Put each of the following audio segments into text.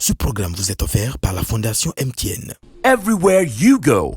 Ce programme vous est offert par la Fondation MTN. Everywhere you go.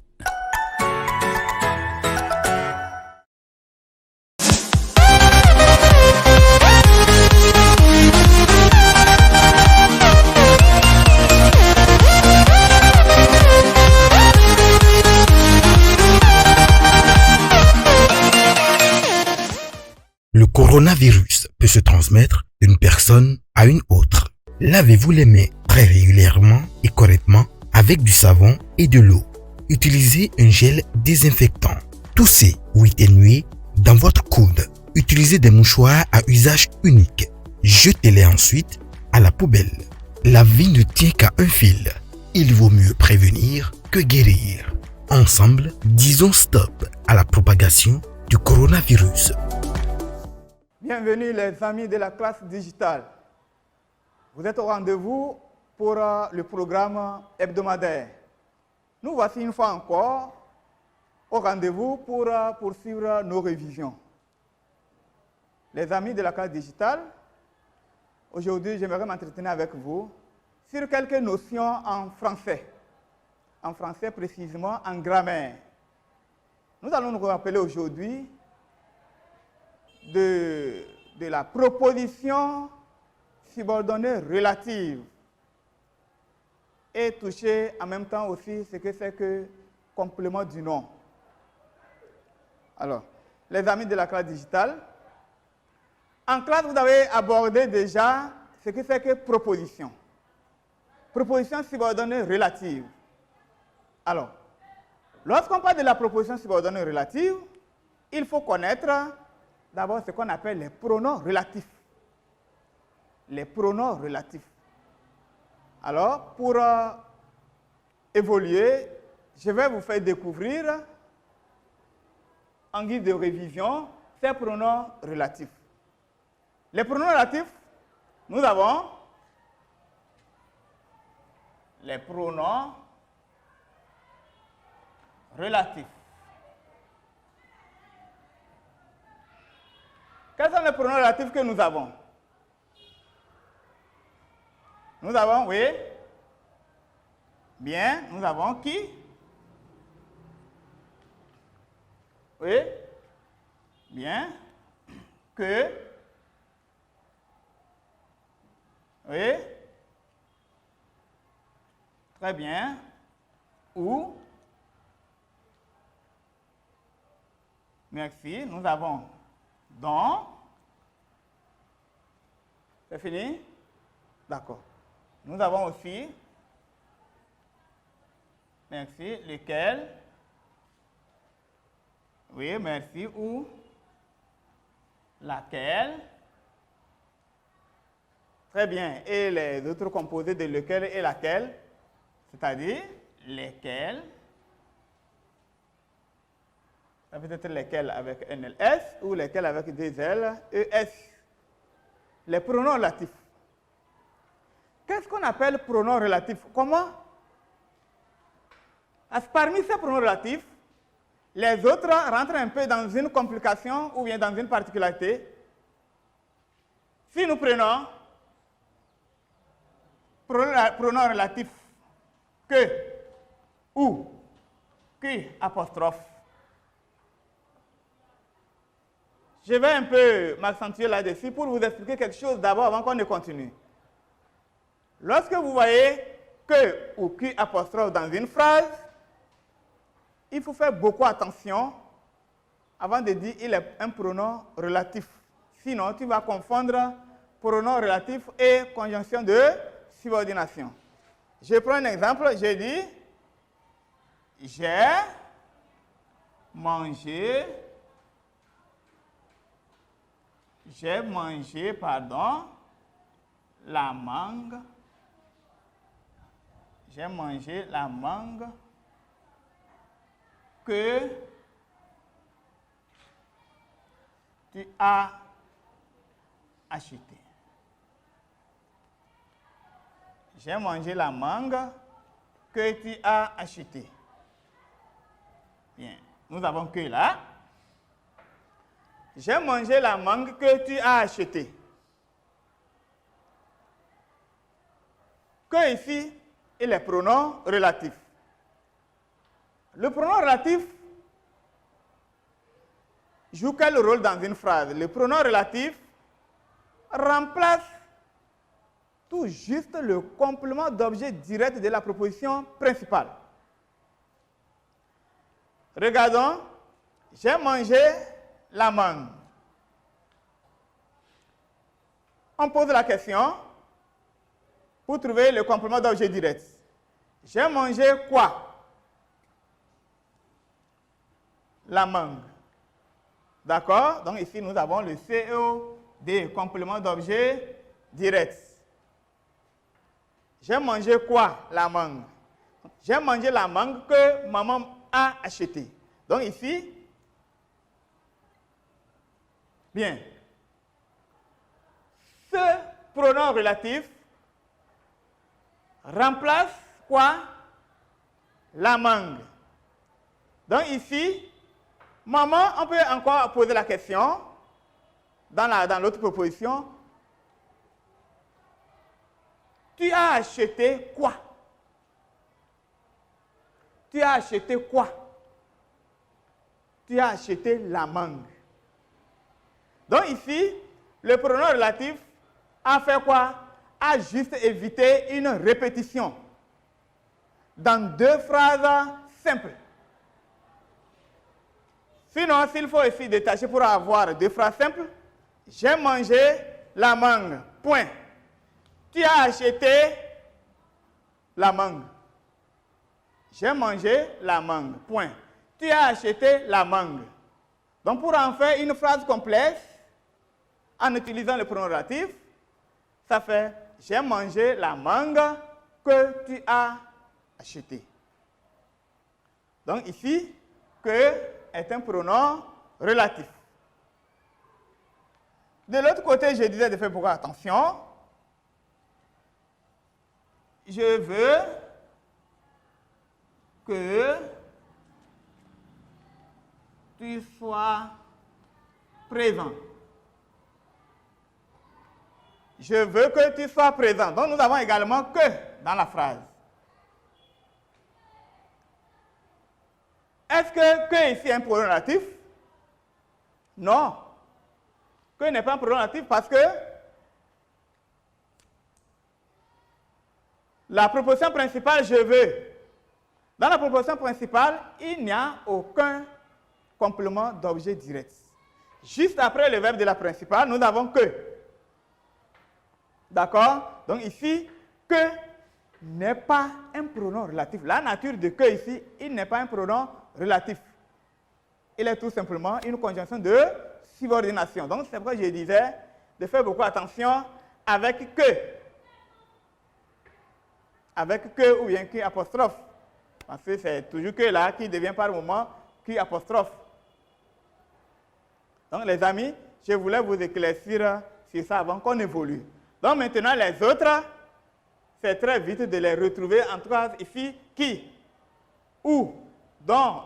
Le coronavirus peut se transmettre d'une personne à une autre. Lavez-vous les mains très régulièrement et correctement avec du savon et de l'eau. Utilisez un gel désinfectant. Toussez ou éternuez dans votre coude. Utilisez des mouchoirs à usage unique. Jetez-les ensuite à la poubelle. La vie ne tient qu'à un fil. Il vaut mieux prévenir que guérir. Ensemble, disons stop à la propagation du coronavirus. Bienvenue les amis de la classe digitale. Vous êtes au rendez-vous pour le programme hebdomadaire. Nous voici une fois encore au rendez-vous pour poursuivre nos révisions. Les amis de la classe digitale, aujourd'hui j'aimerais m'entretenir avec vous sur quelques notions en français précisément en grammaire. Nous allons nous rappeler aujourd'hui de la proposition subordonnée relative et toucher en même temps aussi ce que c'est que complément du nom. Alors, les amis de la classe digitale, en classe vous avez abordé déjà ce que c'est que proposition. Proposition subordonnée relative. Alors, lorsqu'on parle de la proposition subordonnée relative, il faut connaître d'abord ce qu'on appelle les pronoms relatifs. Les pronoms relatifs. Alors, pour évoluer, je vais vous faire découvrir, en guise de révision, ces pronoms relatifs. Les pronoms relatifs, nous avons les pronoms relatifs. Quels sont les pronoms relatifs que nous avons? Nous avons, oui. Bien, nous avons qui? Oui. Bien. Que. Oui. Très bien. Où? Merci. Nous avons dont. C'est fini? D'accord. Nous avons aussi, merci, lesquels? Oui, merci, où? Laquelle? Très bien. Et les autres composés de lequel et laquelle? C'est-à-dire lesquels? Ça peut être lesquels avec NLS ou lesquels avec des L, ES. Les pronoms relatifs. Qu'est-ce qu'on appelle pronom relatif? Comment? Parmi ces pronoms relatifs, les autres rentrent un peu dans une complication ou bien dans une particularité. Si nous prenons pronom relatif que, ou, qui, apostrophe, je vais un peu m'accentuer là-dessus pour vous expliquer quelque chose d'abord avant qu'on ne continue. Lorsque vous voyez que ou qui apostrophe dans une phrase, il faut faire beaucoup attention avant de dire il est un pronom relatif. Sinon, tu vas confondre pronom relatif et conjonction de subordination. Je prends un exemple, je dis j'ai mangé, la mangue. J'ai mangé la mangue que tu as achetée. J'ai mangé la mangue que tu as achetée. Bien, nous avons que là. J'ai mangé la mangue que tu as achetée. que ici et les pronoms relatifs. Le pronom relatif joue quel rôle dans une phrase? Le pronom relatif remplace tout juste le complément d'objet direct de la proposition principale. Regardons, j'ai mangé la mangue. On pose la question pour trouver le complément d'objet direct. J'ai mangé quoi? La mangue. D'accord? Donc ici, nous avons le CED, complément d'objet direct. J'ai mangé quoi? La mangue. J'ai mangé la mangue que maman a achetée. Donc ici, bien. Ce pronom relatif remplace quoi? La mangue. Donc ici, maman, on peut encore poser la question dans l'autre proposition. Tu as acheté quoi? Tu as acheté quoi? Tu as acheté la mangue. Donc ici, le pronom relatif a fait quoi? A juste évité une répétition dans deux phrases simples. Sinon, s'il faut ici détacher pour avoir deux phrases simples, j'ai mangé la mangue, point. Tu as acheté la mangue. J'ai mangé la mangue, point. Tu as acheté la mangue. Donc, pour en faire une phrase complète, en utilisant le pronom relatif, ça fait « J'ai mangé la mangue que tu as achetée ». Donc, ici, « que » est un pronom relatif. De l'autre côté, je disais de faire beaucoup attention. Je veux que tu sois présent. Je veux que tu sois présent. Donc, nous avons également que dans la phrase. Est-ce que ici est un pronom relatif? Non. Que n'est pas un pronom relatif parce que la proposition principale, je veux. Dans la proposition principale, il n'y a aucun complément d'objet direct. Juste après le verbe de la principale, nous n'avons que. D'accord? Donc ici, que n'est pas un pronom relatif. La nature de que ici, il n'est pas un pronom relatif. Il est tout simplement une conjonction de subordination. Donc c'est pourquoi je disais de faire beaucoup attention avec que. Avec que ou bien que apostrophe. Parce que c'est toujours que là qui devient par moment que apostrophe. Donc les amis, je voulais vous éclaircir sur ça avant qu'on évolue. Donc maintenant les autres, c'est très vite de les retrouver, en tout cas ici, qui, où, dont.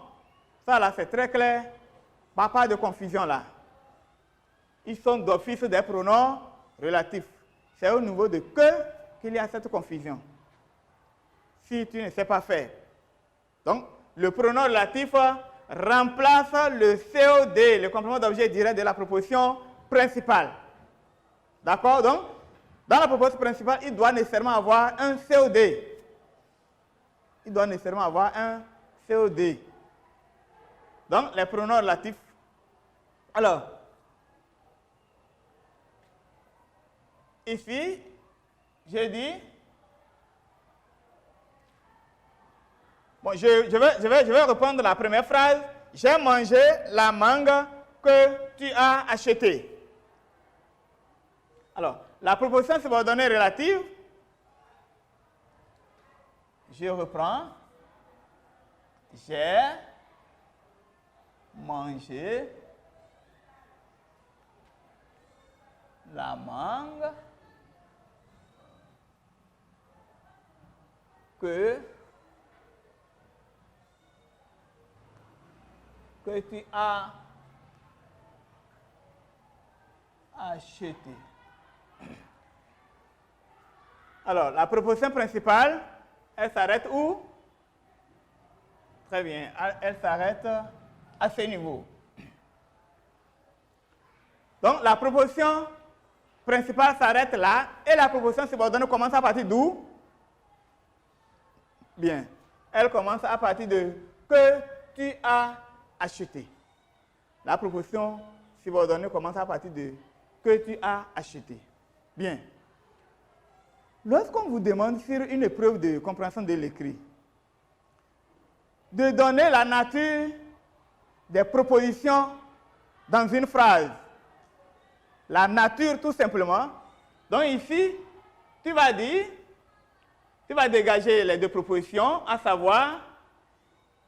Ça là c'est très clair, pas de confusion là. Ils sont d'office des pronoms relatifs. C'est au niveau de que qu'il y a cette confusion. Si tu ne sais pas faire. Donc, le pronom relatif remplace le COD, le complément d'objet direct de la proposition principale. D'accord? Donc, dans la proposition principale, il doit nécessairement avoir un COD. Il doit nécessairement avoir un COD. Donc, les pronoms relatifs. Alors, ici, j'ai dit, bon, je vais reprendre la première phrase. J'ai mangé la mangue que tu as achetée. Alors, la proposition subordonnée relative, je reprends. J'ai mangé la mangue que tu as acheté. Alors, la proposition principale, elle s'arrête où? Très bien, elle s'arrête à ce niveau. Donc, la proposition principale s'arrête là et la proposition subordonnée commence à partir d'où? Bien, elle commence à partir de que tu as acheté. La proposition subordonnée commence à partir de que tu as acheté. Bien. Lorsqu'on vous demande sur une épreuve de compréhension de l'écrit, de donner la nature des propositions dans une phrase, la nature tout simplement, donc ici, tu vas dégager les deux propositions, à savoir,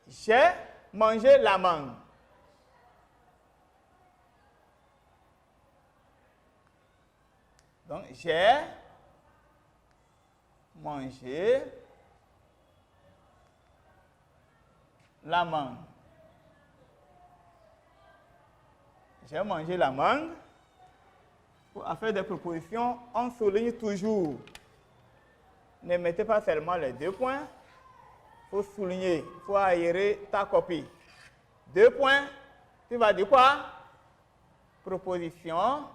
j'ai mangé la mangue. Donc, j'ai mangé la mangue. J'ai mangé la mangue. Pour faire des propositions, on souligne toujours. Ne mettez pas seulement les 2 points. Il faut souligner, il faut aérer ta copie. 2 points, tu vas dire quoi? Proposition.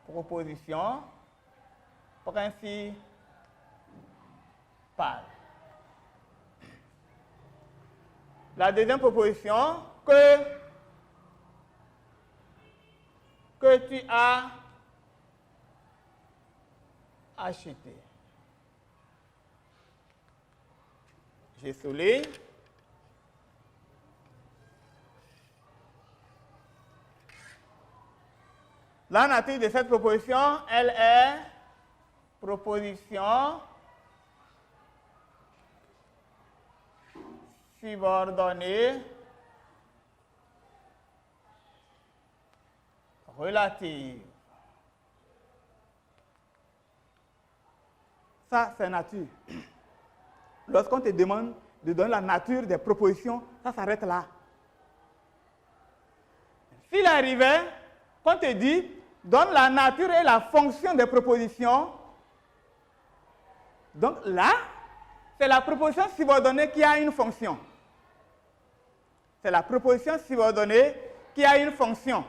Proposition. Principale. La deuxième proposition, que tu as acheté. Je souligne. La nature de cette proposition, elle est proposition subordonnée relative. Ça, c'est nature. Lorsqu'on te demande de donner la nature des propositions, ça s'arrête là. S'il arrivait qu'on te dit, donne la nature et la fonction des propositions, donc là, c'est la proposition subordonnée qui a une fonction. C'est la proposition subordonnée qui a une fonction.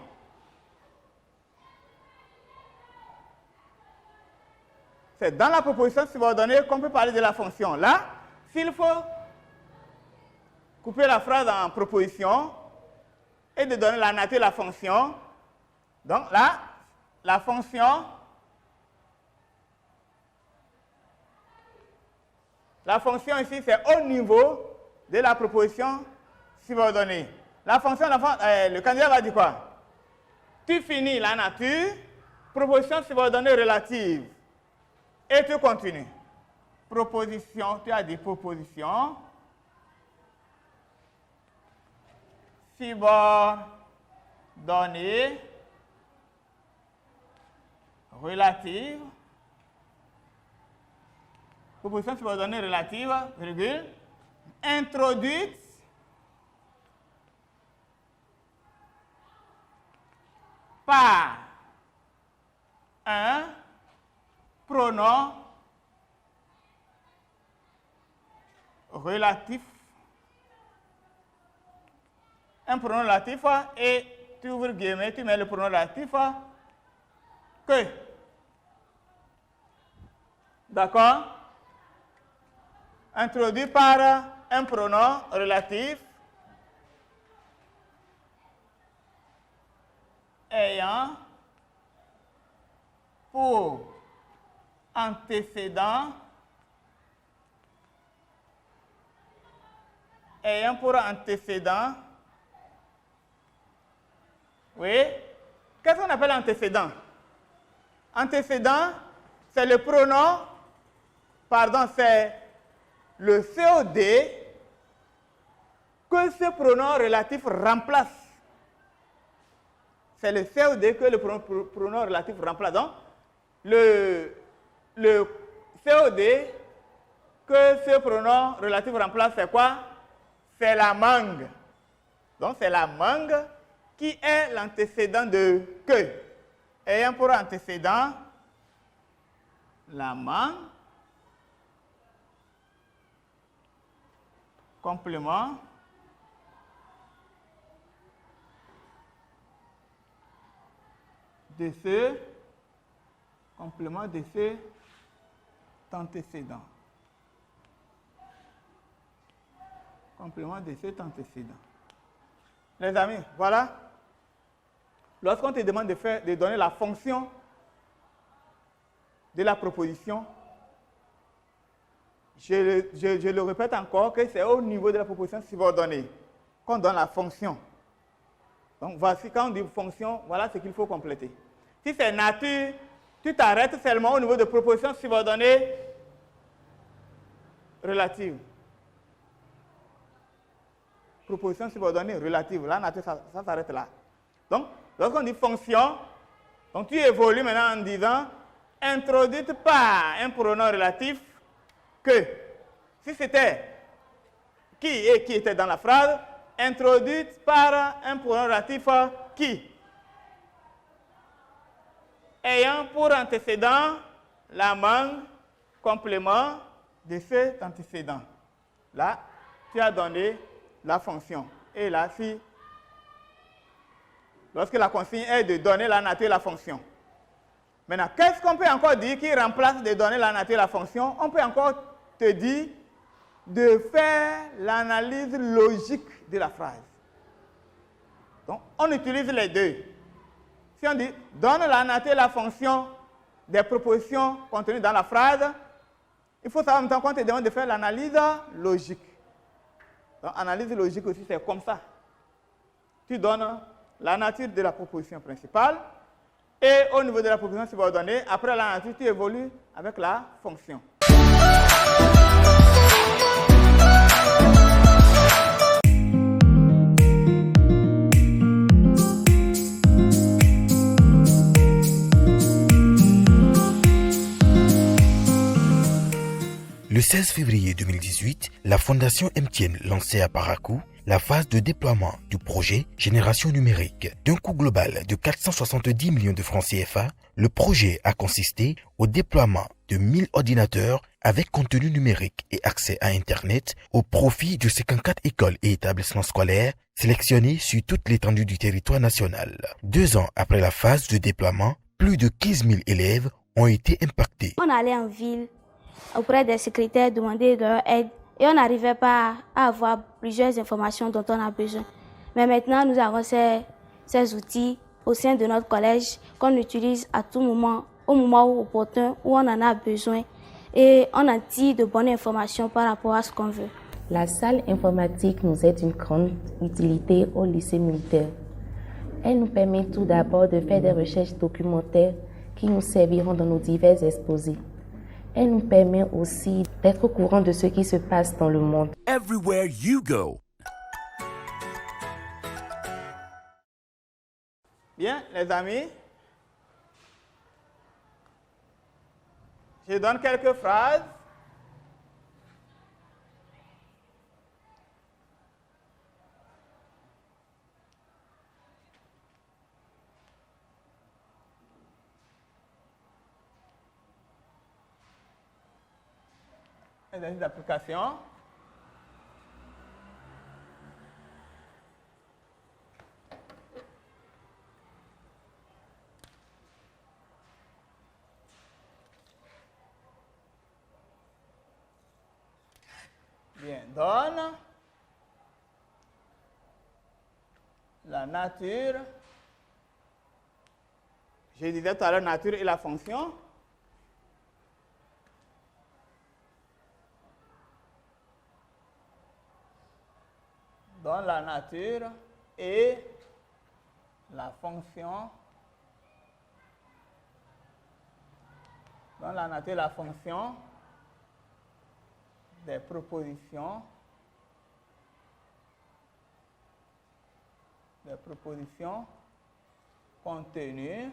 C'est dans la proposition subordonnée qu'on peut parler de la fonction. Là, s'il faut couper la phrase en proposition et de donner la nature et la fonction, donc là, la fonction ici, c'est au niveau de la proposition subordonnée. La fonction, le candidat va dire quoi? Tu finis la nature, proposition subordonnée relative. Et tu continues. Proposition, tu as dit proposition. Subordonnée relative. Proposition subordonnée relative, virgule, introduite par un pronom relatif. Un pronom relatif et tu ouvres guillemets, tu mets le pronom relatif que. D'accord? Introduit par un pronom relatif ayant pour antécédent oui. Qu'est-ce qu'on appelle antécédent? Antécédent, c'est le pronom, c'est le COD que ce pronom relatif remplace. C'est le COD que le pronom relatif remplace. Donc, le COD que ce pronom relatif remplace, c'est quoi? C'est la mangue. Donc, c'est la mangue qui est l'antécédent de que. ayant pour antécédent la mangue, complément, de ce complément de cet antécédent. Complément de cet antécédent. Les amis, voilà. Lorsqu'on te demande de donner la fonction de la proposition, je le répète encore que c'est au niveau de la proposition subordonnée qu'on donne la fonction. Donc voici, quand on dit fonction, voilà ce qu'il faut compléter. Si c'est nature, tu t'arrêtes seulement au niveau de proposition subordonnée relative. Proposition subordonnée relative, la nature, ça s'arrête là. Donc, lorsqu'on dit fonction, donc tu évolues maintenant en disant introduite par un pronom relatif que, si c'était qui et qui était dans la phrase, introduite par un pronom relatif qui, ayant pour antécédent la mangue, complément de cet antécédent. Là, tu as donné la fonction. Et là, si, lorsque la consigne est de donner la nature et la fonction. Maintenant, qu'est-ce qu'on peut encore dire qui remplace de donner la nature et la fonction? On peut encore te dire de faire l'analyse logique de la phrase. Donc, on utilise les deux. Si on dit donne la nature et la fonction des propositions contenues dans la phrase, il faut savoir en même temps qu'on te demande de faire l'analyse logique. Donc, analyse logique aussi, c'est comme ça. Tu donnes la nature de la proposition principale et au niveau de la proposition subordonnée, après la nature, tu évolues avec la fonction. Le 16 février 2018, la Fondation MTN lançait à Parakou la phase de déploiement du projet Génération numérique. D'un coût global de 470 millions de francs CFA, le projet a consisté au déploiement de 1000 ordinateurs avec contenu numérique et accès à Internet au profit de 54 écoles et établissements scolaires sélectionnés sur toute l'étendue du territoire national. 2 ans après la phase de déploiement, plus de 15 000 élèves ont été impactés. On allait en ville auprès des secrétaires demander leur aide et on n'arrivait pas à avoir plusieurs informations dont on a besoin. Mais maintenant, nous avons ces outils au sein de notre collège qu'on utilise à tout moment, au moment opportun où on en a besoin et on en tire de bonnes informations par rapport à ce qu'on veut. La salle informatique nous est d'une grande utilité au lycée militaire. Elle nous permet tout d'abord de faire des recherches documentaires qui nous serviront dans nos divers exposés. Elle nous permet aussi d'être au courant de ce qui se passe dans le monde. Everywhere you go. Bien, les amis, je donne quelques phrases. Exercice d'application. Bien, donne la nature. Je disais tout à l'heure nature et la fonction. Donne la nature et la fonction. Donne la nature et la fonction des propositions. Des propositions contenues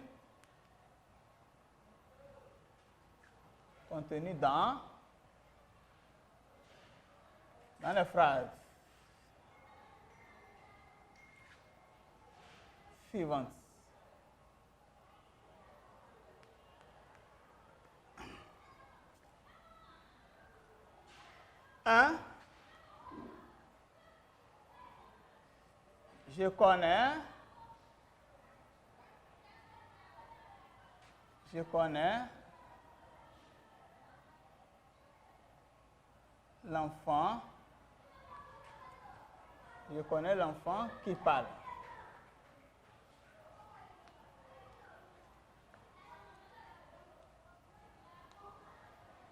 dans les phrases suivantes. 1. Je connais l'enfant. Je connais l'enfant qui parle.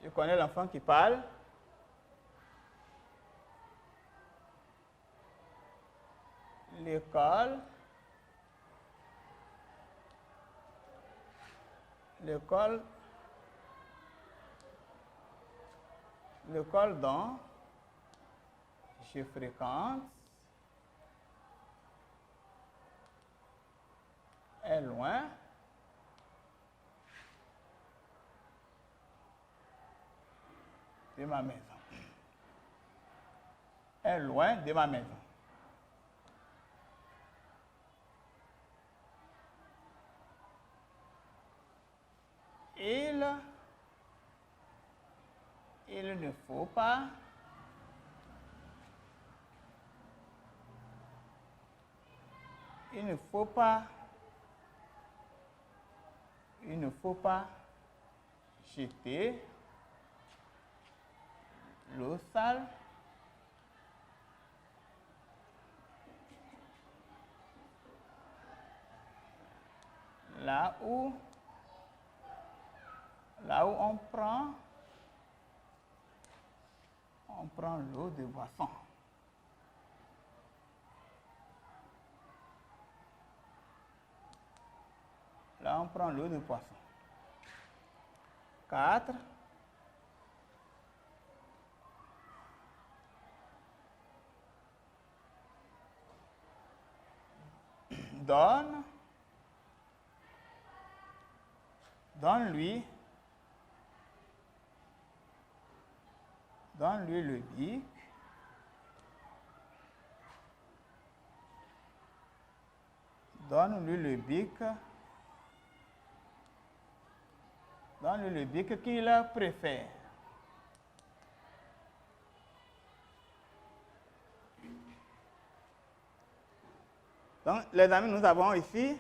Je connais l'enfant qui parle. L'école dont je fréquente est loin de ma maison. Est loin de ma maison. Il ne faut pas jeter l'eau sale là où on prend l'eau de boisson. Là, on prend l'eau de poisson. 4. Donne-lui le bic. Donne-lui le bic qu'il préfère. Donc, les amis, nous avons ici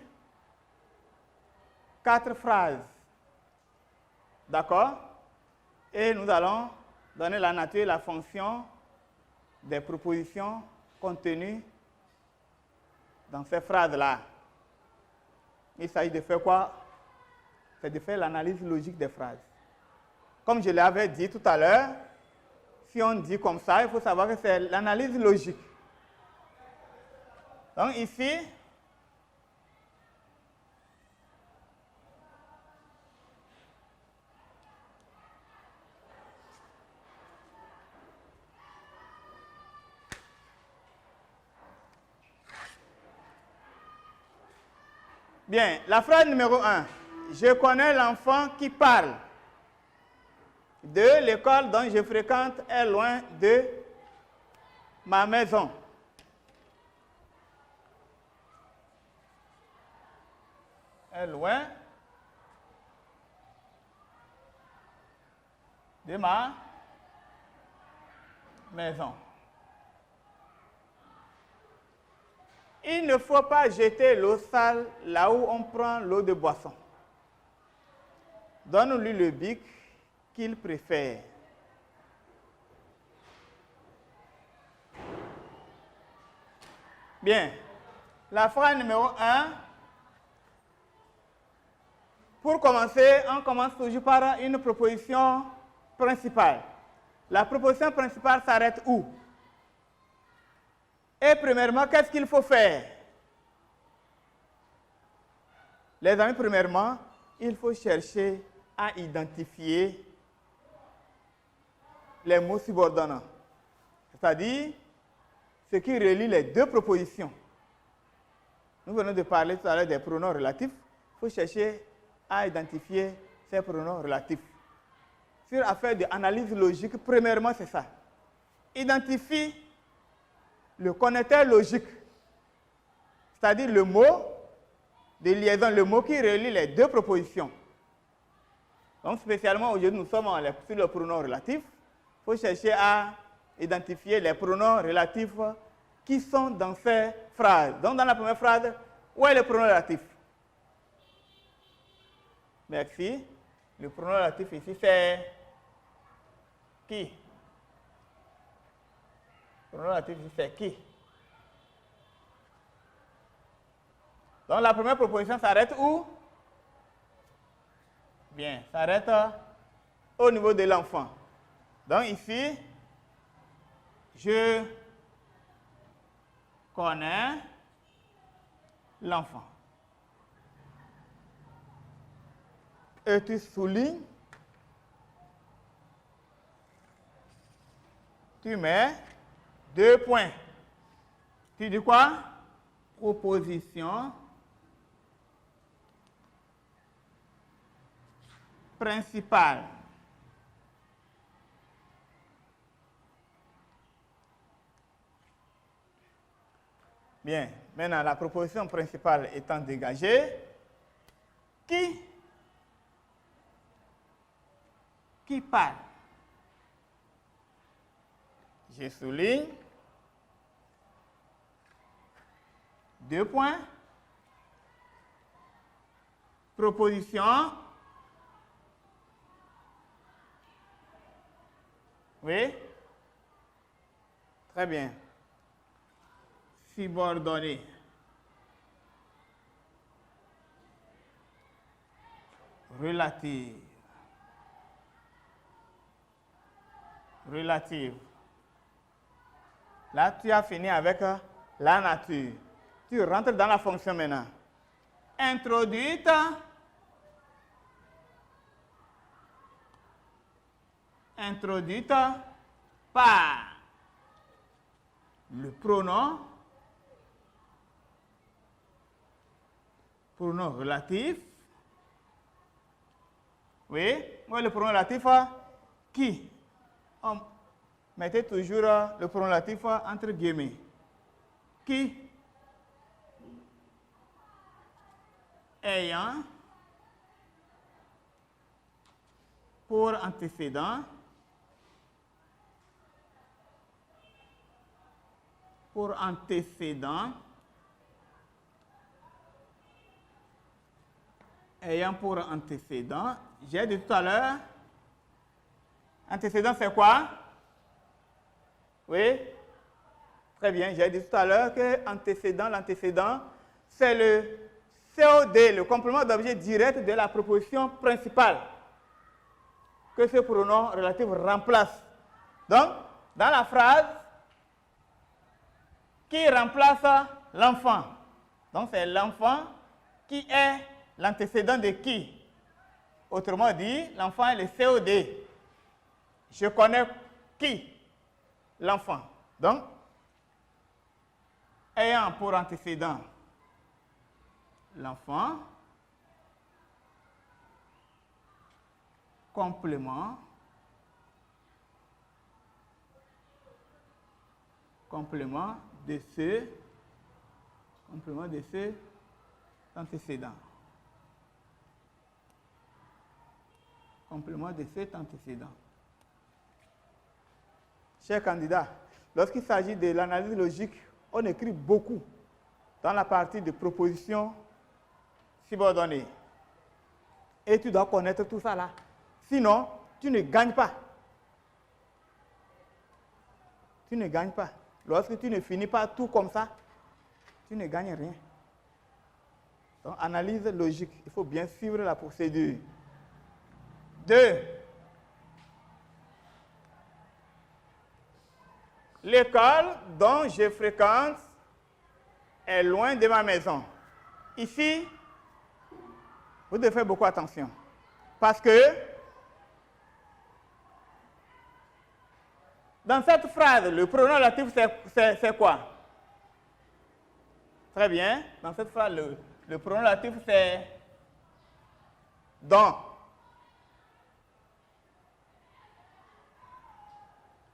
4 phrases. D'accord? Et nous allons donner la nature et la fonction des propositions contenues dans ces phrases-là. Il s'agit de faire quoi? C'est de faire l'analyse logique des phrases. Comme je l'avais dit tout à l'heure, si on dit comme ça, il faut savoir que c'est l'analyse logique. Donc ici, bien, la phrase numéro 1. Je connais l'enfant qui parle. 2. L'école dont je fréquente est loin de ma maison. Est loin de ma maison. Il ne faut pas jeter l'eau sale là où on prend l'eau de boisson. Donne-lui le bic qu'il préfère. Bien. La phrase numéro 1. Pour commencer, on commence toujours par une proposition principale. La proposition principale s'arrête où? Et premièrement, qu'est-ce qu'il faut faire? Les amis, premièrement, il faut chercher à identifier les mots subordonnants. C'est-à-dire ce qui relie les deux propositions. Nous venons de parler tout à l'heure des pronoms relatifs. Il faut chercher à identifier ces pronoms relatifs. Sur affaire d'analyse logique, premièrement, c'est ça. Identifie le connecteur logique, c'est-à-dire le mot de liaison, le mot qui relie les deux propositions. Donc, spécialement aujourd'hui, nous sommes sur le pronom relatif. Il faut chercher à identifier les pronoms relatifs qui sont dans ces phrases. Donc, dans la première phrase, où est le pronom relatif? Merci. Le pronom relatif ici, c'est qui? Le pronom relatif ici, c'est qui? Donc, la première proposition s'arrête où? Bien, s'arrête au niveau de l'enfant. Donc, ici, je connais l'enfant. Et tu soulignes, tu mets 2 points. Tu dis quoi? Proposition principale. Bien, maintenant la proposition principale étant dégagée, qui parle? Je souligne 2 points. Proposition. Oui? Très bien. Subordonné. Relative. Relative. Là, tu as fini avec la nature. Tu rentres dans la fonction maintenant. Introduite. Introduite par le pronom relatif. Oui, moi le pronom relatif qui. Mettez toujours le pronom relatif entre guillemets. Qui ayant pour antécédent ayant pour antécédent, j'ai dit tout à l'heure, antécédent c'est quoi? Oui? Très bien, j'ai dit tout à l'heure que l'antécédent, c'est le COD, le complément d'objet direct de la proposition principale que ce pronom relatif remplace. Donc, dans la phrase, qui remplace l'enfant? Donc, c'est l'enfant qui est l'antécédent de qui? Autrement dit, l'enfant est le COD. Je connais qui? L'enfant. Donc, ayant pour antécédent l'enfant, complément de ce antécédent. Complément de cet antécédent. Chers candidats, lorsqu'il s'agit de l'analyse logique, on écrit beaucoup dans la partie de proposition subordonnée. Et tu dois connaître tout ça là. Sinon, tu ne gagnes pas. Tu ne gagnes pas. Lorsque tu ne finis pas tout comme ça, tu ne gagnes rien. Donc, analyse logique, il faut bien suivre la procédure. 2. L'école dont je fréquente est loin de ma maison. Ici, vous devez faire beaucoup attention. Parce que dans cette phrase, le pronom relatif, c'est quoi? Très bien. Dans cette phrase, le pronom relatif, c'est dont.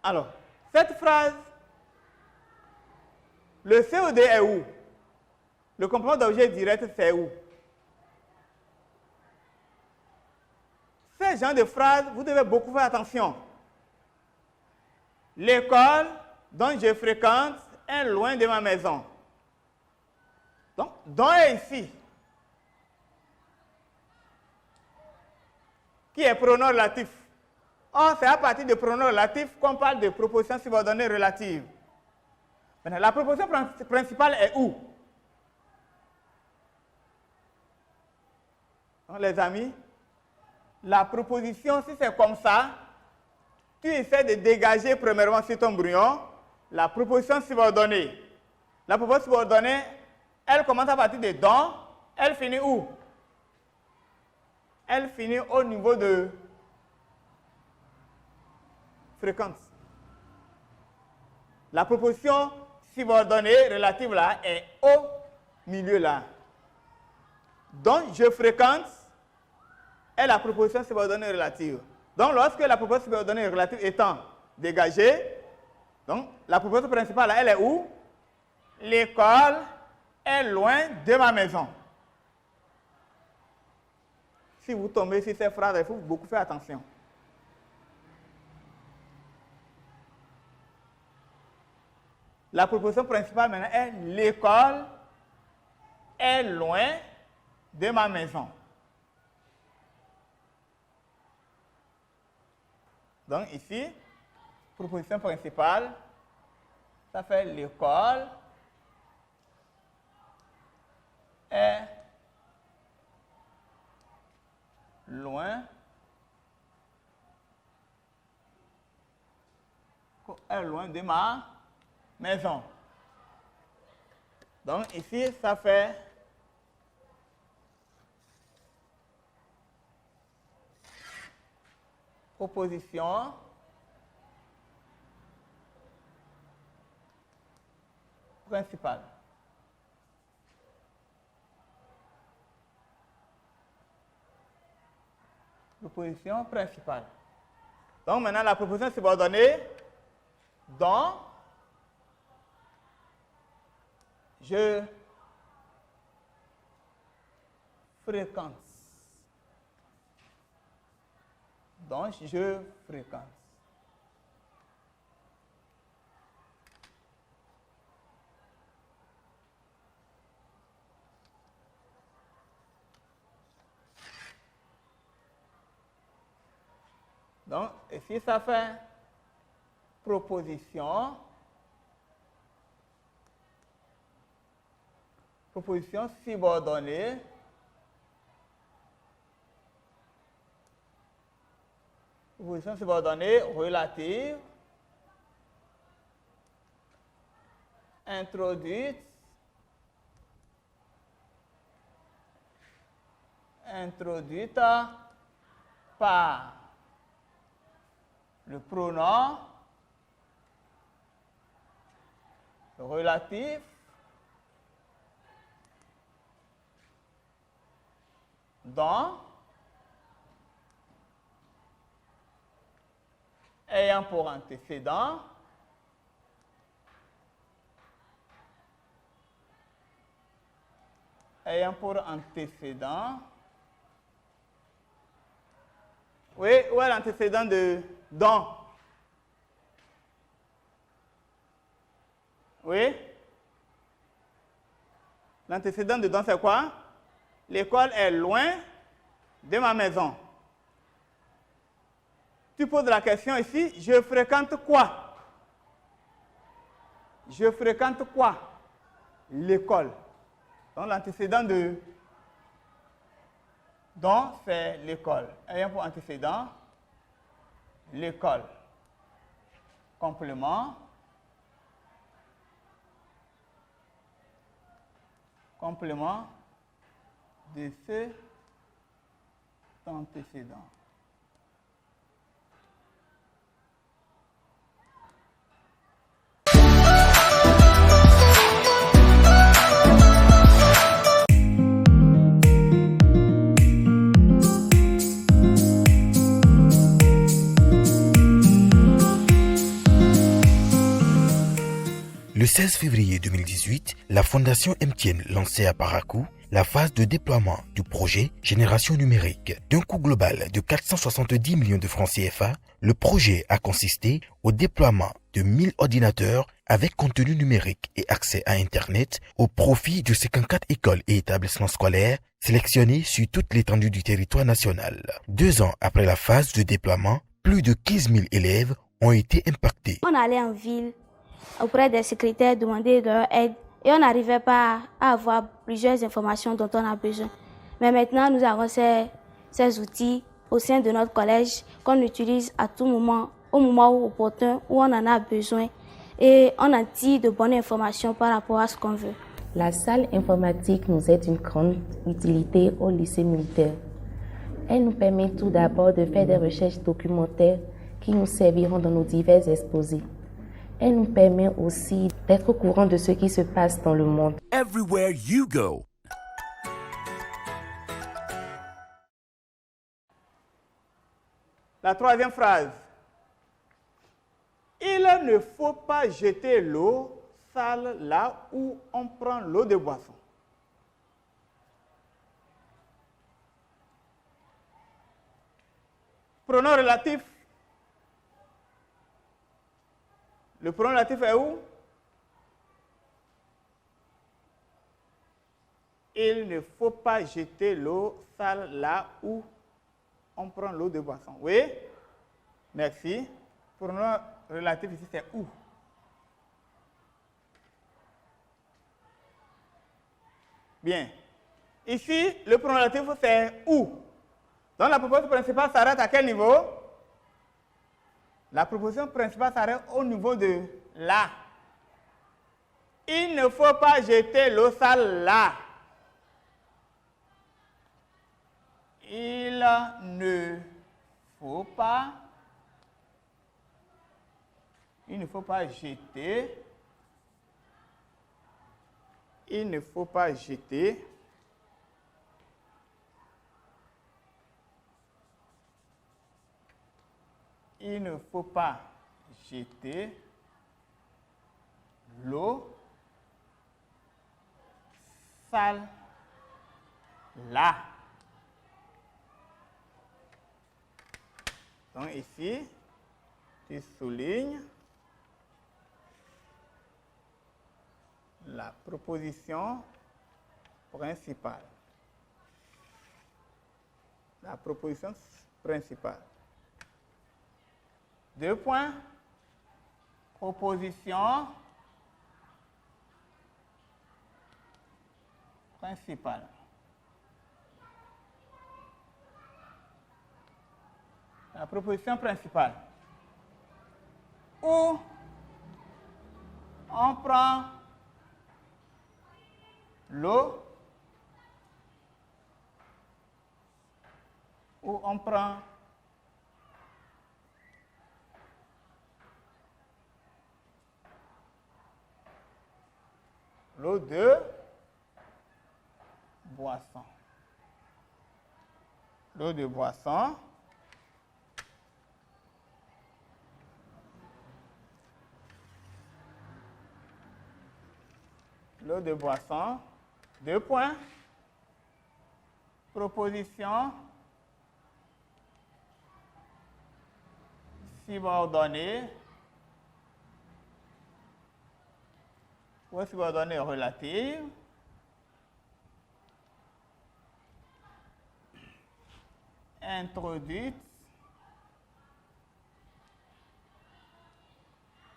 Alors, cette phrase, le COD est où? Le complément d'objet direct, c'est où? Ces genre de phrases, vous devez beaucoup faire attention. l'école dont je fréquente est loin de ma maison. Donc, dont est ici. Qui est pronom relatif? Or, c'est à partir de pronom relatif qu'on parle de proposition subordonnée relative. Maintenant, la proposition principale est où? Donc, les amis, la proposition, si c'est comme ça, tu essaies de dégager premièrement sur ton brouillon la proposition subordonnée. La proposition subordonnée, elle commence à partir de dont, elle finit où? Elle finit au niveau de fréquence. La proposition subordonnée relative là est au milieu là. Donc, je fréquente est la proposition subordonnée relative. Donc, lorsque la proposition subordonnée relative étant dégagée, donc la proposition principale là, elle est où? L'école est loin de ma maison. Si vous tombez sur ces phrases, il faut beaucoup faire attention. La proposition principale maintenant est l'école est loin de ma maison. Donc ici, proposition principale, ça fait l'école est loin de ma maison. Donc ici, ça fait proposition principale. Proposition principale. Donc maintenant la proposition subordonnée dont je fréquente. Donc je fréquente. Donc, ici, ça fait proposition subordonnée relative introduite par le pronom relatif dont ayant pour antécédent oui, où est l'antécédent de dont? Oui? L'antécédent de dont, c'est quoi? L'école est loin de ma maison. Tu poses la question ici, je fréquente quoi? Je fréquente quoi? L'école. Donc l'antécédent de dont, c'est l'école. Ayant pour antécédent l'école. Complément de cet antécédent. Le 16 février 2018, la Fondation MTN lançait à Parakou la phase de déploiement du projet Génération numérique. D'un coût global de 470 millions de francs CFA, le projet a consisté au déploiement de 1000 ordinateurs avec contenu numérique et accès à Internet au profit de 54 écoles et établissements scolaires sélectionnés sur toute l'étendue du territoire national. 2 ans après la phase de déploiement, plus de 15 000 élèves ont été impactés. On allait en ville auprès des secrétaires demander leur aide et on n'arrivait pas à avoir plusieurs informations dont on a besoin. Mais maintenant, nous avons ces outils au sein de notre collège qu'on utilise à tout moment, au moment opportun où on en a besoin et on en tire de bonnes informations par rapport à ce qu'on veut. La salle informatique nous est d'une grande utilité au lycée militaire. Elle nous permet tout d'abord de faire des recherches documentaires qui nous serviront dans nos divers exposés. Elle nous permet aussi d'être au courant de ce qui se passe dans le monde. Everywhere you go. La troisième phrase. Il ne faut pas jeter l'eau sale là où on prend l'eau de boisson. Pronom relatif. Le pronom relatif est où? Il ne faut pas jeter l'eau sale là où on prend l'eau de boisson. Oui? Merci. Pronom relatif ici, c'est où? Bien. Ici, le pronom relatif, c'est où? Donc, la proposition principale s'arrête à quel niveau? La proposition principale s'arrête au niveau de là. Il ne faut pas jeter l'eau sale là. Il ne faut pas jeter. Il ne faut pas jeter. Il ne faut pas jeter l'eau sale là. Donc ici, tu soulignes la proposition principale. La proposition principale. 2 points. Proposition principale. La proposition principale. Où on prend l'eau, où on prend l'eau de boisson. L'eau de boisson. L'eau de boisson. 2 points. Proposition subordonnée ou subordonnée relative.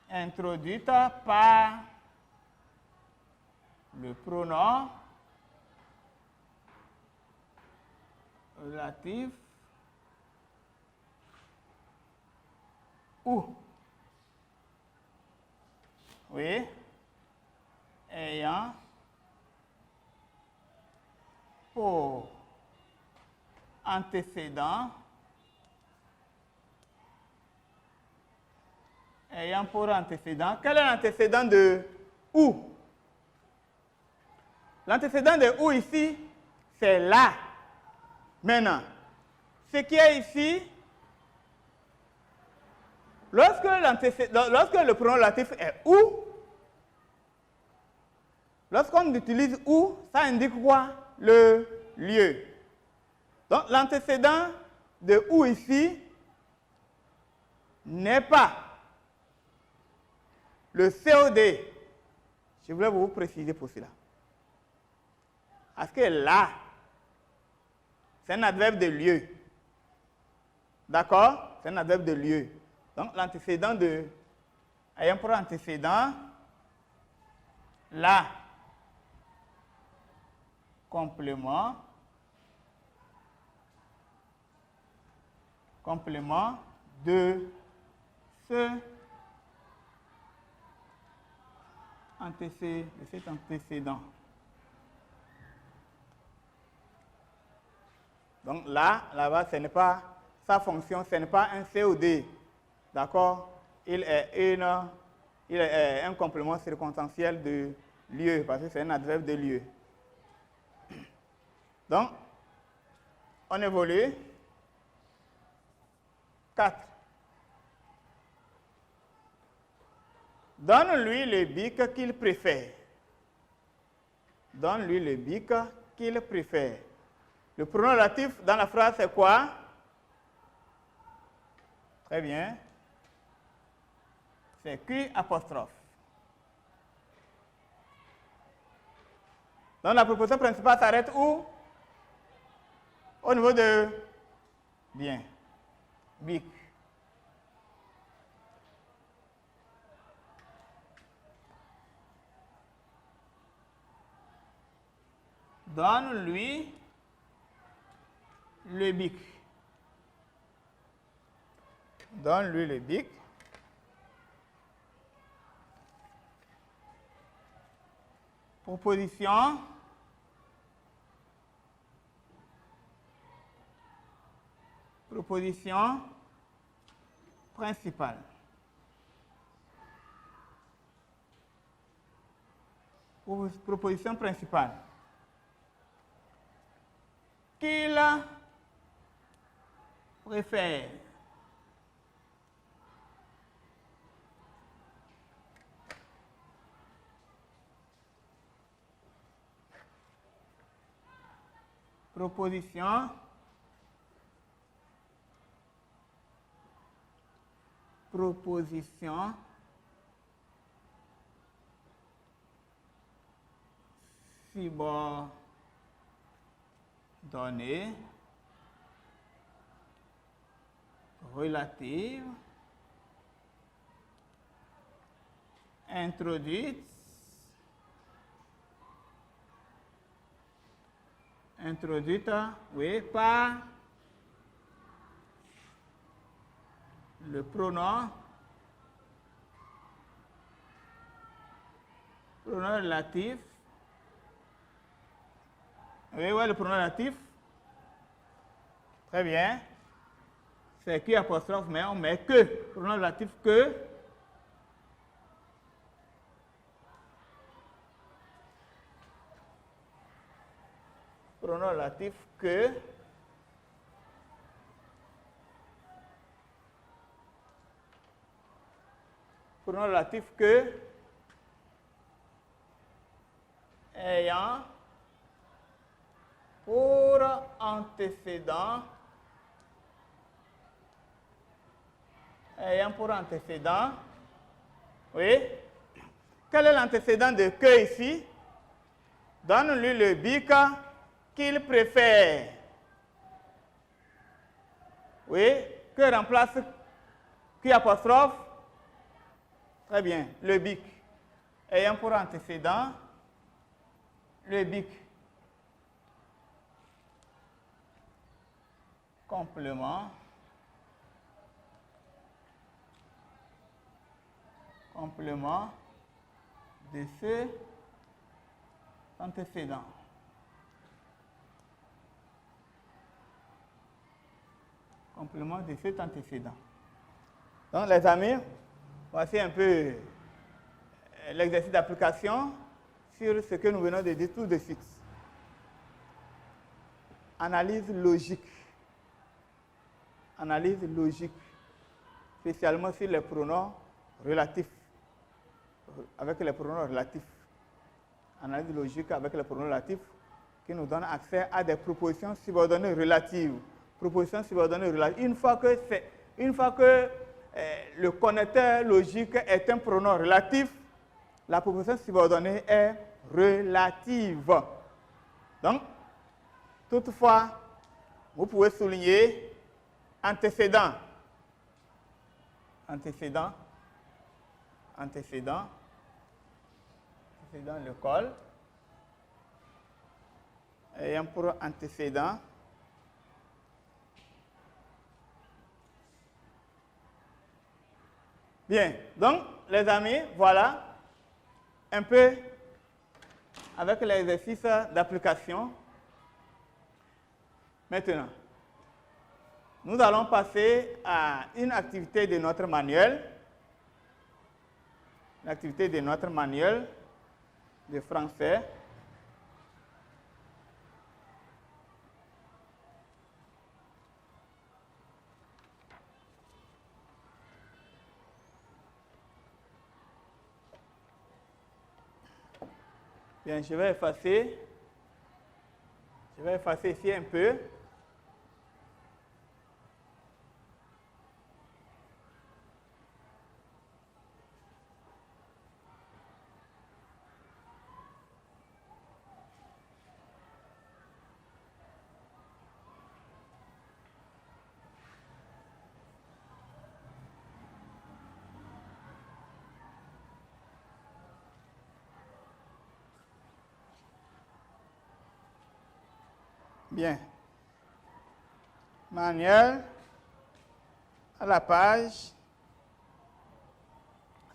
Introduite par le pronom relatif ou. Oui, ayant pour antécédent. Ayant pour antécédent. Quel est l'antécédent de où? L'antécédent de où ici, c'est là. Maintenant, ce qui est ici, lorsque le pronom relatif est où, Lorsqu'on utilise où, ça indique quoi? Le lieu. Donc, l'antécédent de où ici n'est pas le COD. Je voulais vous préciser pour cela. Parce que là, c'est un adverbe de lieu. D'accord? C'est un adverbe de lieu. Donc, l'antécédent de... ayant pour antécédent, là, complément de cet antécédent. Donc là-bas, ce n'est pas sa fonction, ce n'est pas un COD. D'accord? Il est un complément circonstanciel de lieu, parce que c'est un adverbe de lieu. Donc, on évolue. 4. Donne-lui le bic qu'il préfère. Donne-lui le bic qu'il préfère. Le pronom relatif dans la phrase, c'est quoi? Très bien. C'est Q apostrophe. Donc, la proposition principale s'arrête où? Au niveau de... Bien. Bic. Donne-lui le bic. Donne-lui le bic. Proposition. Proposition principale. Proposition principale. Qu'il préfère. Proposition subordonnée relative introduite oui, par le pronom relatif. Oui, le pronom relatif. Très bien. C'est Q apostrophe, mais on met que. Pronom relatif que. Pronom relatif que. Pronom relatif que. Ayant pour antécédent. Oui. Quel est l'antécédent de que ici? Donne-lui le bic qu'il préfère. Oui. Que remplace Q apostrophe? Très bien. Le bic. Ayant pour antécédent le bic. Complément de ce antécédent. Complément de cet antécédent. Donc, les amis, voici un peu l'exercice d'application sur ce que nous venons de dire tout de suite. Analyse logique. Analyse logique, spécialement sur les pronoms relatifs, avec les pronoms relatifs. analyse logique avec les pronoms relatifs qui nous donne accès à des propositions subordonnées relatives. Propositions subordonnées relatives. Une fois que le connecteur logique est un pronom relatif, la proposition subordonnée est relative. Donc, toutefois, vous pouvez souligner antécédent. Antécédent, l'école. Ayant pour antécédent bien, donc les amis, voilà un peu avec l'exercice d'application. Maintenant, nous allons passer à une activité de notre manuel. L'activité de notre manuel de français. Bien, je vais effacer ici un peu. Bien. Manuel à la page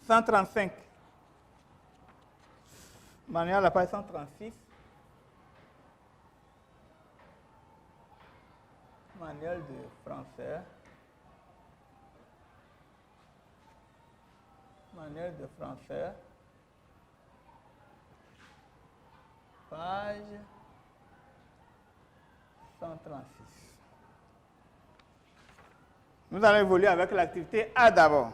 135. Manuel à la page 136. Manuel de français. Manuel de français. Page 136. Nous allons évoluer avec l'activité A d'abord.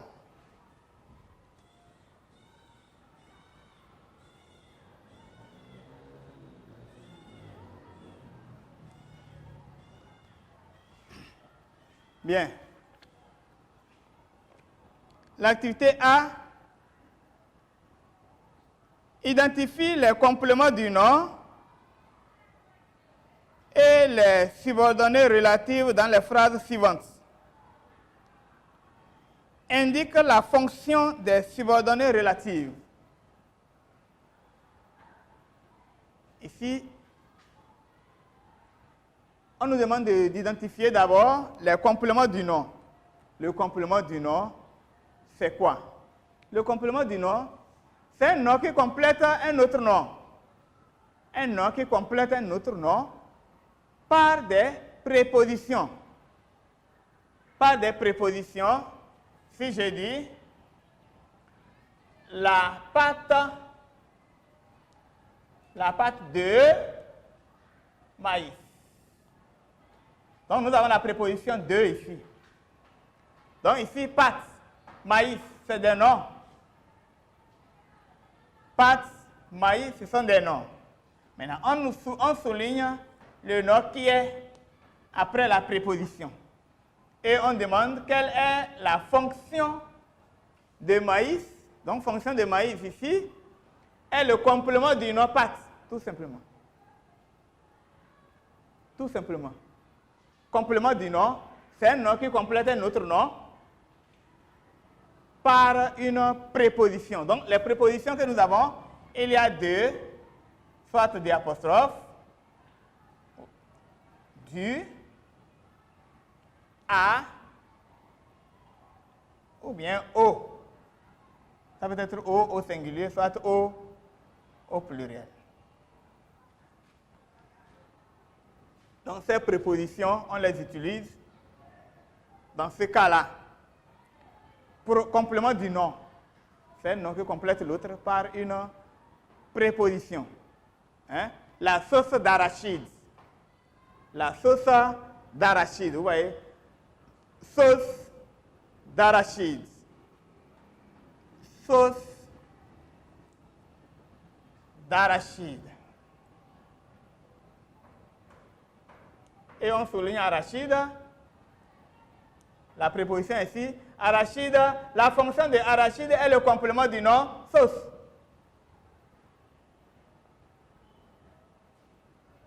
Bien. L'activité A identifie les compléments du nom et les subordonnées relatives dans les phrases suivantes. Indique la fonction des subordonnées relatives. Ici, on nous demande d'identifier d'abord les compléments du nom. Le complément du nom, c'est quoi? Le complément du nom, c'est un nom qui complète un autre nom. Un nom qui complète un autre nom par des prépositions. Par des prépositions, si je dis la pâte de maïs. Donc nous avons la préposition de ici. Donc ici, pâte, maïs, c'est des noms. Pâte, maïs, ce sont des noms. Maintenant, on souligne le nom qui est après la préposition. Et on demande quelle est la fonction de maïs. Donc, fonction de maïs ici est le complément du nom pâte, tout simplement. Tout simplement. Complément du nom, c'est un nom qui complète un autre nom par une préposition. Donc, les prépositions que nous avons, il y a deux, soit des apostrophes, du, à, ou bien au. Ça peut être au singulier, soit au pluriel. Donc, ces prépositions, on les utilise dans ce cas-là. Pour complément du nom, c'est un nom qui complète l'autre par une préposition. Hein? La sauce d'arachide. La sauce d'arachide, vous voyez? Sauce d'arachide. Sauce d'arachide. Et on souligne arachide. La préposition ici, arachide, la fonction de arachide est le complément du nom sauce.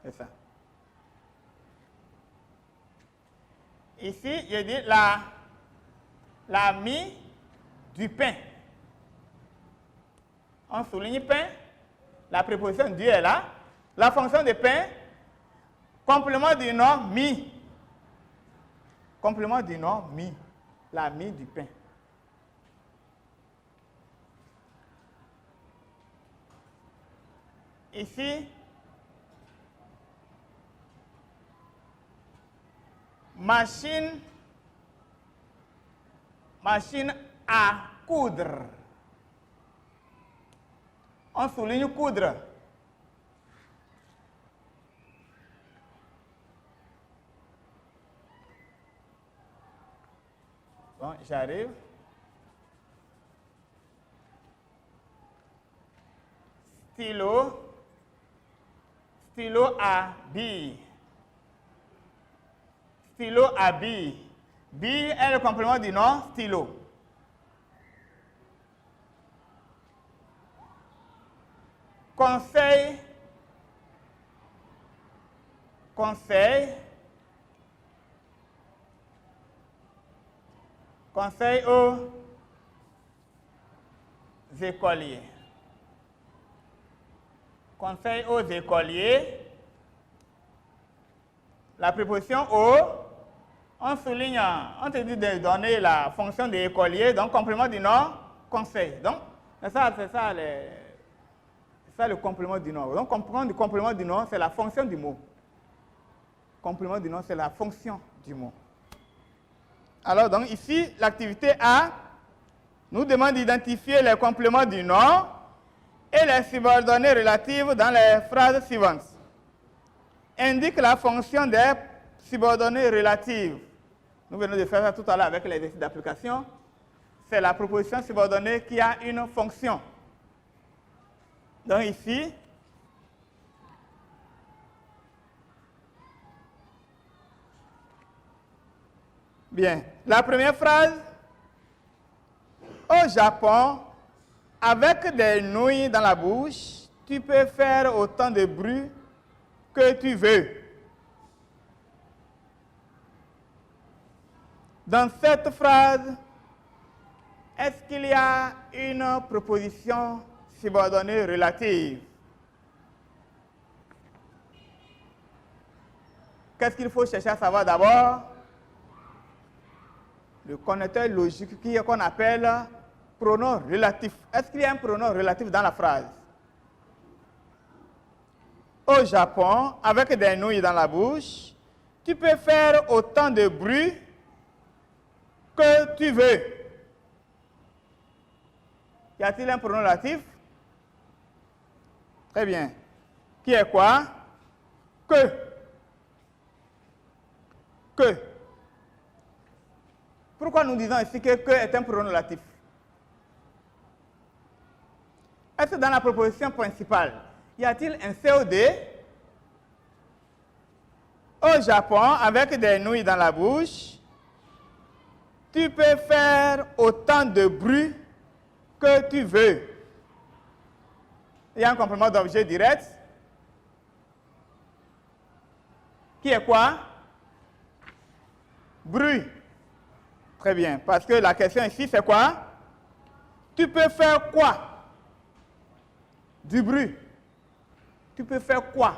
C'est ça. Ici, je dis la mie du pain. On souligne pain, la préposition du est là. La fonction de pain, complément du nom mie. Complément du nom mie. La mie du pain. Ici, machine à coudre. On souligne coudre. Bon, j'arrive. Stylo à bille. Stylo à bille. Bille est le complément du nom stylo. Conseil aux écoliers. Conseil aux écoliers. La préposition au, on souligne, on te dit de donner la fonction de écolier, donc complément du nom, conseil. Donc, c'est ça le complément du nom. Donc, complément du nom, c'est la fonction du mot. Complément du nom, c'est la fonction du mot. Alors, donc, ici, l'activité A nous demande d'identifier les compléments du nom et les subordonnées relatives dans les phrases suivantes. Indique la fonction des subordonnées relatives. Nous venons de faire ça tout à l'heure avec l'exercice d'application. C'est la proposition subordonnée qui a une fonction. Donc ici, bien, la première phrase, au Japon, avec des nouilles dans la bouche, tu peux faire autant de bruit que tu veux. Dans cette phrase, est-ce qu'il y a une proposition subordonnée relative? Qu'est-ce qu'il faut chercher à savoir d'abord? Le connecteur logique qu'on appelle pronom relatif. Est-ce qu'il y a un pronom relatif dans la phrase? Au Japon, avec des nouilles dans la bouche, tu peux faire autant de bruit que tu veux. Y a-t-il un pronom relatif? Très bien. Qui est quoi? Que. Que. Pourquoi nous disons ici que est un pronom relatif? Est-ce que dans la proposition principale, y a-t-il un COD? Au Japon, avec des nouilles dans la bouche, tu peux faire autant de bruit que tu veux. Il y a un complément d'objet direct. Qui est quoi? Bruit. Très bien. Parce que la question ici, c'est quoi? Tu peux faire quoi? Du bruit. Tu peux faire quoi?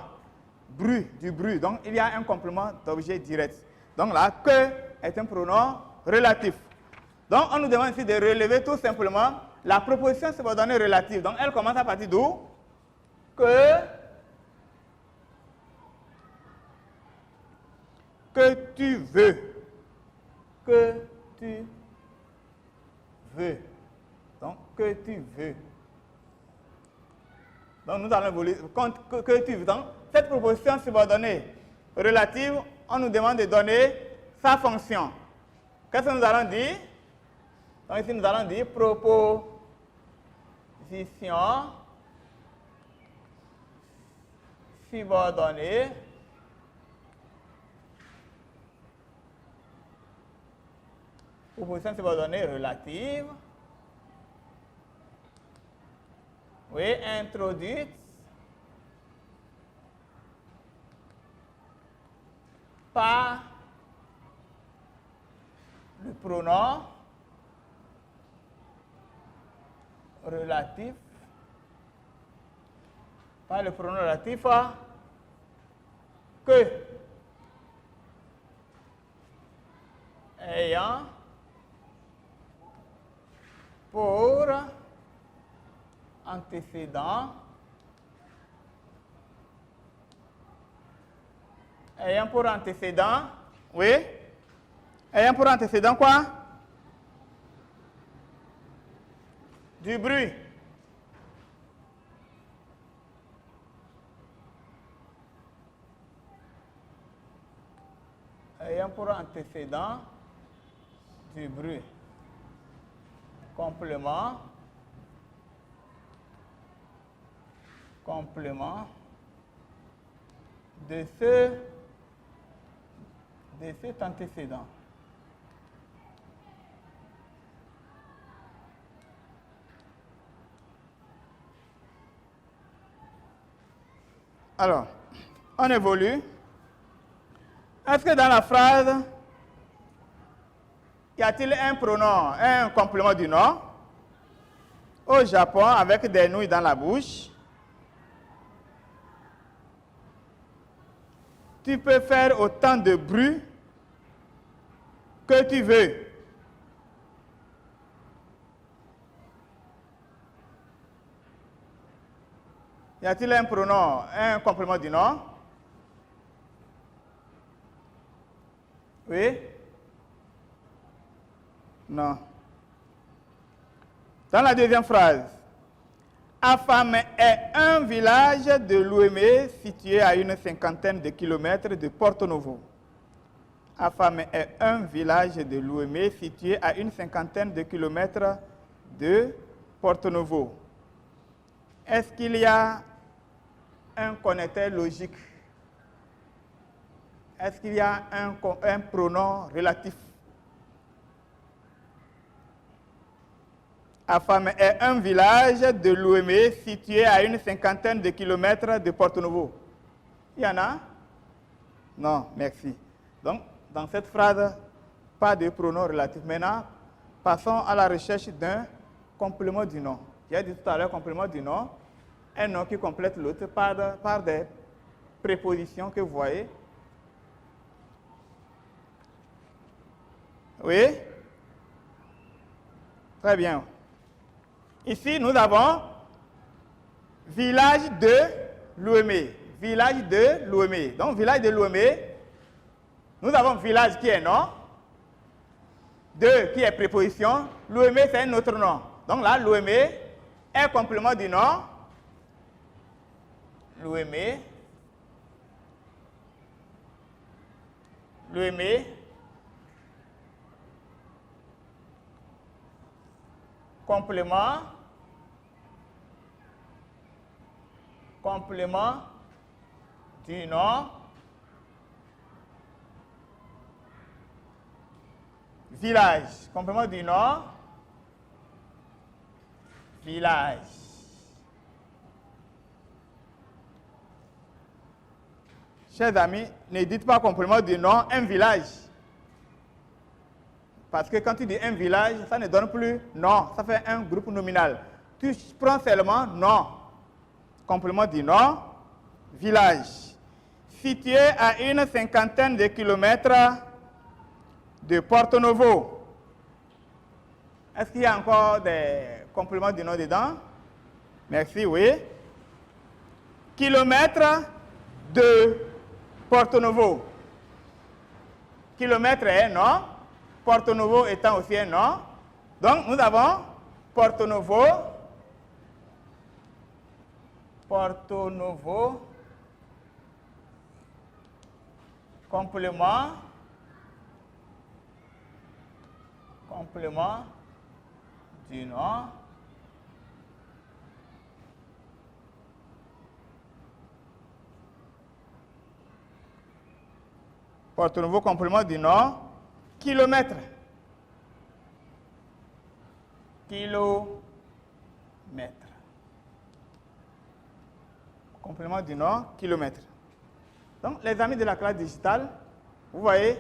Bruit, du bruit. Donc, il y a un complément d'objet direct. Donc là, que est un pronom relatif. Donc, on nous demande ici de relever tout simplement la proposition subordonnée relative. Donc, elle commence à partir d'où? Que tu veux. Que tu veux. Donc, que tu veux. Donc, nous allons évoluer. Que tu veux. Donc, cette proposition subordonnée relative, on nous demande de donner sa fonction. Qu'est-ce que nous allons dire? Donc, ici, nous allons dire proposition subordonnée proposition subordonnée relative, oui, introduite par le pronom relatif, par le pronom relatif que ayant pour antécédent, oui, ayant pour antécédent quoi? Du bruit. Ayant pour antécédent du bruit. Complément de cet antécédent. Alors, on évolue. Est-ce que dans la phrase, y a-t-il un pronom, un complément du nom? Au Japon, avec des nouilles dans la bouche, tu peux faire autant de bruit que tu veux. Y a-t-il un pronom, un complément du nom? Oui? Non. Dans la deuxième phrase, Afame est un village de l'Ouémé situé à une cinquantaine de kilomètres de Porto Novo. Afame est un village de l'Ouémé situé à une cinquantaine de kilomètres de Porto Novo. Est-ce qu'il y a un connecteur logique? Est-ce qu'il y a un pronom relatif? Afame est un village de l'Ouémé situé à une cinquantaine de kilomètres de Porto Novo. Il y en a? Non, merci. Donc, dans cette phrase, pas de pronom relatif. Maintenant, passons à la recherche d'un complément du nom. J'ai dit tout à l'heure, complément du nom, un nom qui complète l'autre par des prépositions que vous voyez. Oui? Très bien. Ici, nous avons village de l'Ouémé. Village de l'Ouémé. Donc, village de l'Ouémé, nous avons village qui est nom, de qui est préposition, l'Ouémé c'est un autre nom. Donc là, l'Ouémé est complément du nom. L'Ouémé. Complément du nom. Village. Complément du nom. Village. Chers amis, ne dites pas complément du nom un village. Parce que quand tu dis un village, ça ne donne plus nom, ça fait un groupe nominal. Tu prends seulement nom. Complément du nom, village. Situé à une cinquantaine de kilomètres de Porto Novo. Est-ce qu'il y a encore des compléments du nom dedans? Merci, oui. Kilomètres de Porto Novo. Kilomètre est un nom. Porto Novo étant aussi un nom. Donc, nous avons Porto Novo, complément du nom. Porto Novo, complément du Nord, kilomètre. Kilomètre. Complément du Nord, kilomètre. Donc, les amis de la classe digitale, vous voyez,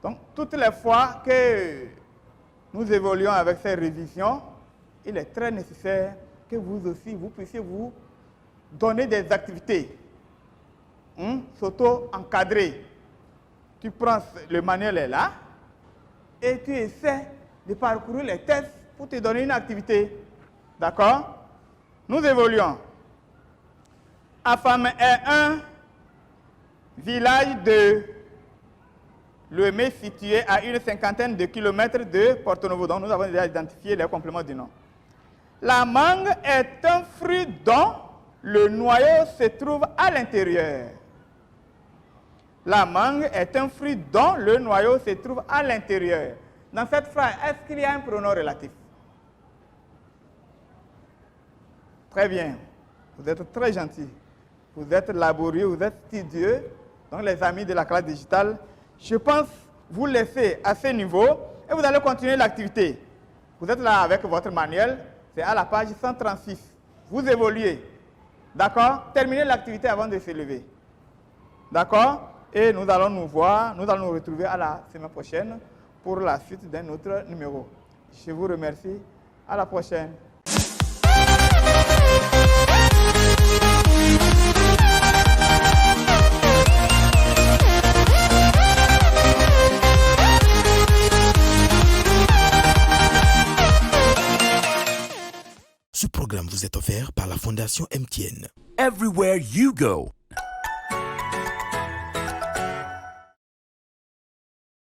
donc, toutes les fois que nous évoluons avec ces révisions, il est très nécessaire que vous aussi, vous puissiez vous donner des activités, s'auto-encadrer. Tu prends, le manuel est là, et tu essaies de parcourir les tests pour te donner une activité. D'accord? Nous évoluons. Afame est un village de Lomé situé à une cinquantaine de kilomètres de Porto Novo. Donc nous avons déjà identifié les compléments du nom. La mangue est un fruit dont le noyau se trouve à l'intérieur. La mangue est un fruit dont le noyau se trouve à l'intérieur. Dans cette phrase, est-ce qu'il y a un pronom relatif? Très bien. Vous êtes très gentils. Vous êtes laborieux, vous êtes studieux. Donc les amis de la classe digitale, je pense vous laisser à ce niveau et vous allez continuer l'activité. Vous êtes là avec votre manuel, c'est à la page 136. Vous évoluez. D'accord? Terminez l'activité avant de se lever. D'accord? Et nous allons nous voir, nous allons nous retrouver à la semaine prochaine pour la suite d'un autre numéro. Je vous remercie. À la prochaine. Ce programme vous est offert par la Fondation MTN. Everywhere you go.